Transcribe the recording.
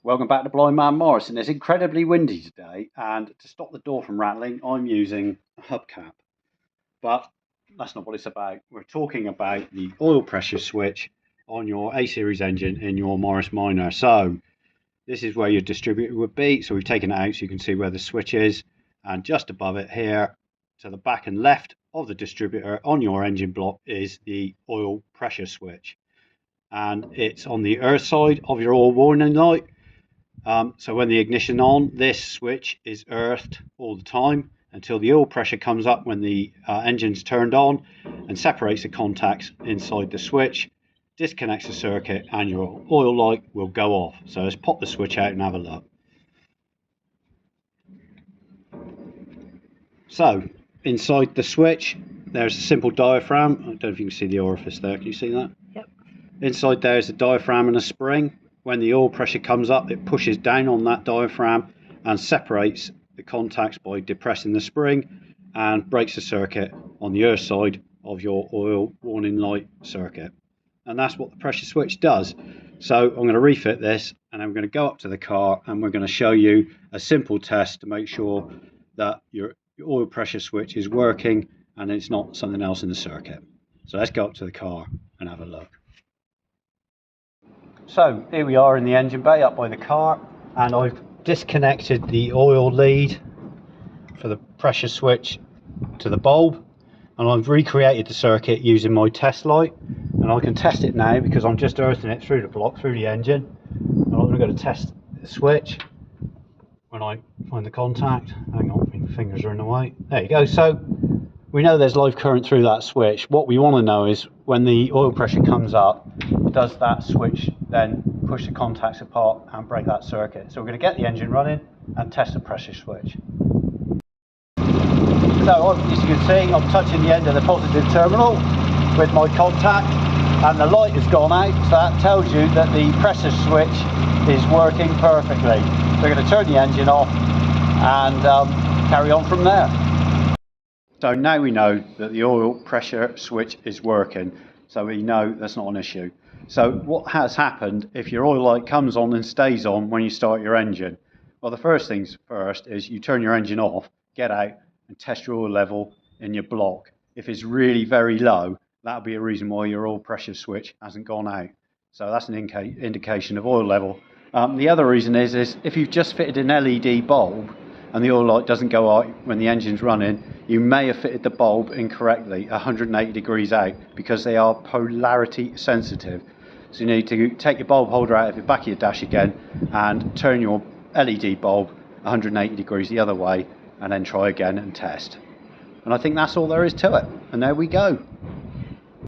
Welcome back to Blind Man Morrison. It's incredibly windy today, and to stop the door from rattling, I'm using a hubcap. But that's not what it's about. We're talking about the oil pressure switch on your A-series engine in your Morris Minor. So this is where your distributor would be. So we've taken it out so you can see where the switch is, and just above it here, to the back and left of the distributor on your engine block is the oil pressure switch, and it's on the earth side of your oil warning light. So when the ignition on, this switch is earthed all the time until the oil pressure comes up when the engine's turned on and separates the contacts inside the switch, disconnects the circuit, and your oil light will go off. So let's pop the switch out and have a look. So inside the switch there's a simple diaphragm. I don't know if you can see the orifice there. Can you see that? Yep. Inside there is a diaphragm and a spring. When the oil pressure comes up, it pushes down on that diaphragm and separates the contacts by depressing the spring and breaks the circuit on the earth side of your oil warning light circuit. And that's what the pressure switch does. So I'm going to refit this, and I'm going to go up to the car and we're going to show you a simple test to make sure that your oil pressure switch is working and it's not something else in the circuit. So let's go up to the car and have a look. So here we are in the engine bay up by the car, and I've disconnected the oil lead for the pressure switch to the bulb, and I've recreated the circuit using my test light, and I can test it now because I'm just earthing it through the block, through the engine. And I'm going to test the switch when I find the contact. Hang on, my fingers are in the way. There you go. So we know there's live current through that switch. What we want to know is when the oil pressure comes up, does that switch then push the contacts apart and break that circuit? So we're going to get the engine running and test the pressure switch. So as you can see, I'm touching the end of the positive terminal with my contact, and the light has gone out, so that tells you that the pressure switch is working perfectly. We're going to turn the engine off and carry on from there. So now we know that the oil pressure switch is working, so we know that's not an issue. So what has happened if your oil light comes on and stays on when you start your engine? Well, the first things first is you turn your engine off, get out and test your oil level in your block. If it's really very low, that'll be a reason why your oil pressure switch hasn't gone out. So that's an indication of oil level. The other reason is if you've just fitted an LED bulb and the oil light doesn't go out when the engine's running, you may have fitted the bulb incorrectly 180 degrees out, because they are polarity sensitive. So you need to take your bulb holder out of the back of your dash again and turn your LED bulb 180 degrees the other way, and then try again and test. And I think that's all there is to it. And there we go.